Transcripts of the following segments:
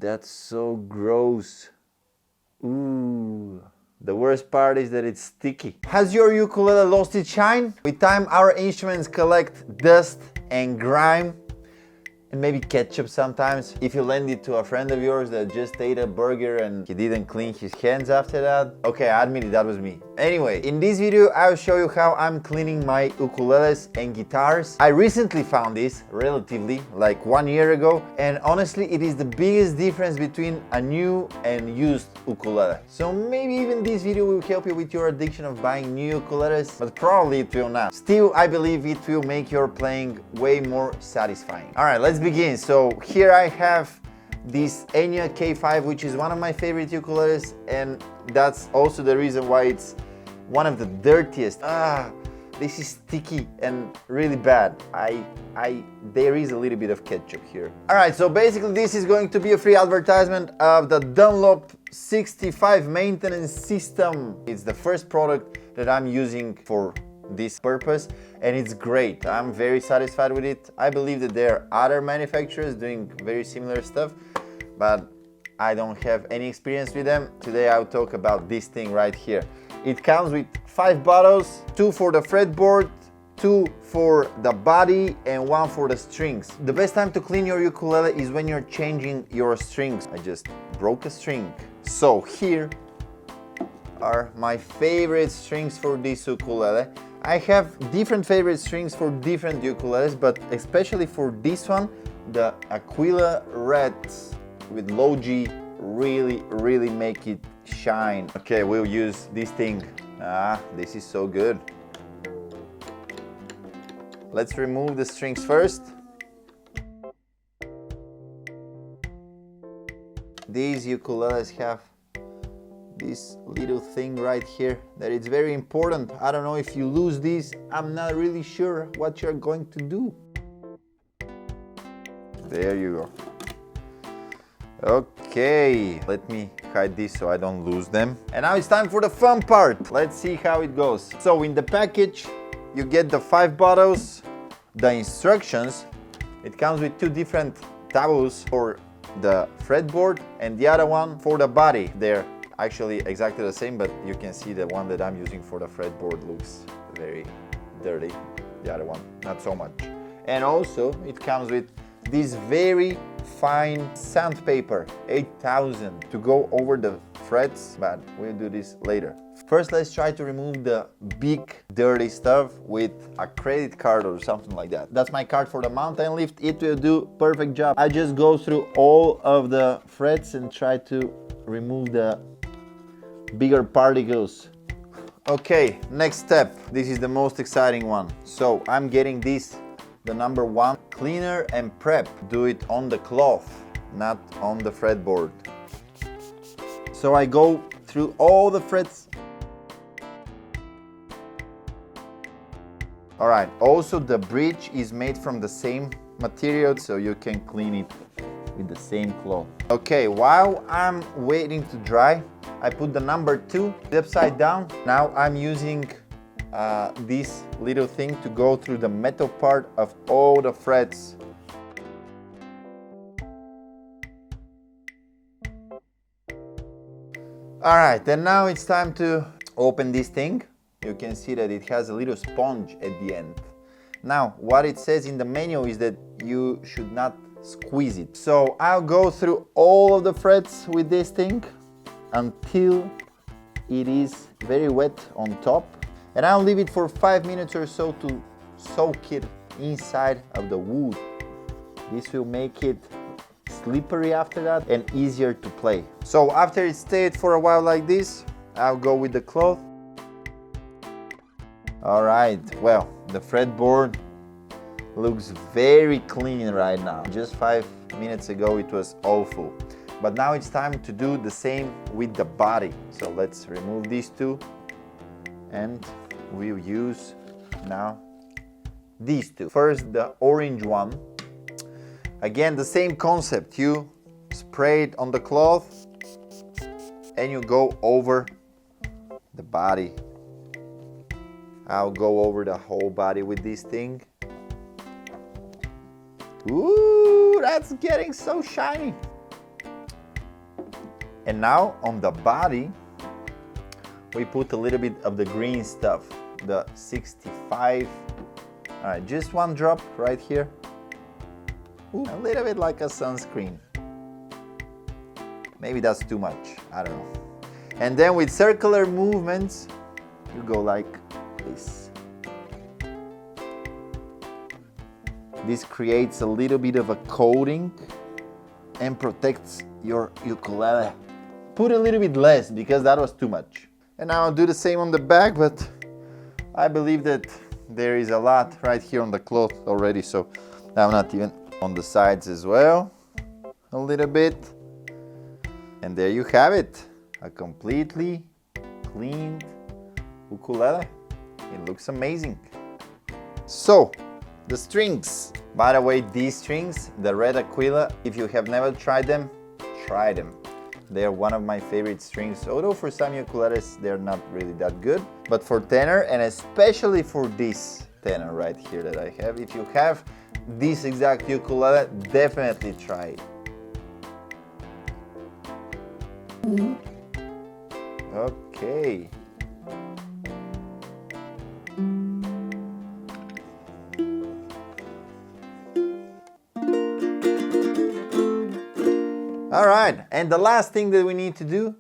that's so gross. Ooh. The worst part is that it's sticky. Has your ukulele lost its shine? With time, our instruments collect dust and grime, and maybe ketchup sometimes. If you lend it to a friend of yours that just ate a burger and he didn't clean his hands after that. Okay, I admit it, that was me. Anyway, in this video, I'll show you how I'm cleaning my ukuleles and guitars. I recently found this, relatively, like 1 year ago, and honestly, it is the biggest difference between a new and used ukulele. So maybe even this video will help you with your addiction of buying new ukuleles, but probably it will not. Still, I believe it will make your playing way more satisfying. All right, let's begin. So here I have this Enya K5, which is one of my favorite ukuleles, and that's also the reason why it's one of the dirtiest. This is sticky and really bad. There is a little bit of ketchup here. All right, so basically this is going to be a free advertisement of the Dunlop 65 maintenance system. It's the first product that I'm using for this purpose, and it's great. I'm very satisfied with it. I believe that there are other manufacturers doing very similar stuff, but I don't have any experience with them. Today I'll talk about this thing right here. It comes with 5 bottles, 2 for the fretboard, 2 for the body, and 1 for the strings. The best time to clean your ukulele is when you're changing your strings. I just broke a string. So here are my favorite strings for this ukulele. I have different favorite strings for different ukuleles, but especially for this one, the Aquila Reds with low G really make it shine. Okay, we'll use this thing. This is so good. Let's remove the strings first. These ukuleles have this little thing right here that it's very important. I don't know, if you lose these, I'm not really sure what you're going to do. There you go. Okay, let me hide this so I don't lose them. And now it's time for the fun part. Let's see how it goes. So in the package, you get the 5 bottles, the instructions. It comes with 2 different tabs for the fretboard and the other one for the body. They're actually exactly the same, but you can see the one that I'm using for the fretboard looks very dirty. The other one, not so much. And also, it comes with this very fine sandpaper, 8000, to go over the frets, but we'll do this later. First, let's try to remove the big dirty stuff with a credit card or something like that. That's my card for the mountain lift. It will do perfect job. I just go through all of the frets and try to remove the bigger particles. Okay, next step. This is the most exciting one. So I'm getting this, the number 1, cleaner and prep. Do it on the cloth, not on the fretboard. So I go through all the frets. All right, also the bridge is made from the same material, so you can clean it with the same cloth. Okay, while I'm waiting to dry, I put the number 2 upside down. Now I'm using this little thing to go through the metal part of all the frets. All right, and now it's time to open this thing. You can see that it has a little sponge at the end. Now, what it says in the manual is that you should not squeeze it. So I'll go through all of the frets with this thing until it is very wet on top, and I'll leave it for 5 minutes or so to soak it inside of the wood. This will make it slippery after that and easier to play. So after it stayed for a while like this, I'll go with the cloth. All right, well, the fretboard looks very clean right now. Just 5 minutes ago it was awful. But now it's time to do the same with the body. So let's remove these 2 and we'll use now these 2. First, the orange one. Again, the same concept. You spray it on the cloth and you go over the body. I'll go over the whole body with this thing. Ooh, that's getting so shiny. And now on the body, we put a little bit of the green stuff, the 65. All right, just one drop right here. Ooh, a little bit like a sunscreen. Maybe that's too much, I don't know. And then with circular movements, you go like this. This creates a little bit of a coating and protects your ukulele. Put a little bit less because that was too much. And now I'll do the same on the back, but I believe that there is a lot right here on the cloth already, so I'm not even on the sides as well. A little bit. And there you have it. A completely cleaned ukulele. It looks amazing. So, the strings. By the way, these strings, the red Aquila, if you have never tried them, try them. They're one of my favorite strings, although for some ukuleles they're not really that good. But for tenor, and especially for this tenor right here that I have, if you have this exact ukulele, definitely try it. Okay. All right, and the last thing that we need to do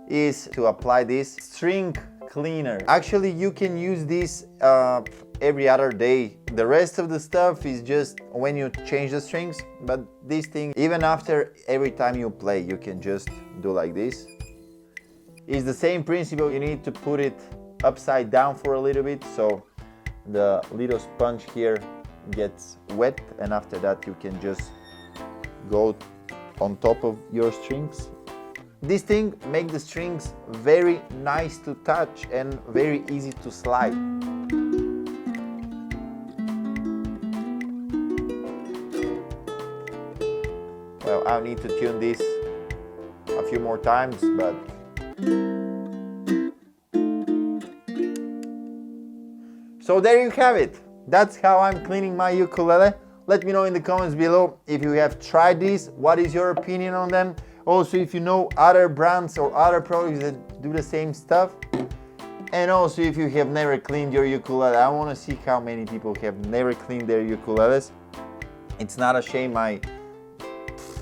is to apply this string cleaner. Actually, you can use this every other day. The rest of the stuff is just when you change the strings, but this thing, even after every time you play, you can just do like this. It's the same principle. You need to put it upside down for a little bit so the little sponge here gets wet, and after that you can just go on top of your strings. This thing makes the strings very nice to touch and very easy to slide. Well, I'll need to tune this a few more times, but so there you have it. That's how I'm cleaning my ukulele. Let me know in the comments below if you have tried these, what is your opinion on them. Also, if you know other brands or other products that do the same stuff. And also, if you have never cleaned your ukulele, I want to see how many people have never cleaned their ukuleles. It's not a shame. I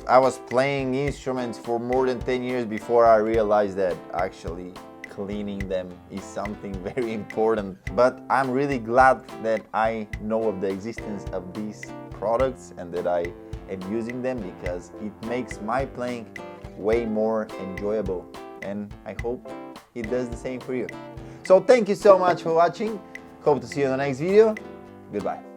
was playing instruments for more than 10 years before I realized that actually cleaning them is something very important. But I'm really glad that I know of the existence of these products and that I am using them, because it makes my playing way more enjoyable, and I hope it does the same for you. So thank you so much for watching. Hope to see you in the next video. Goodbye.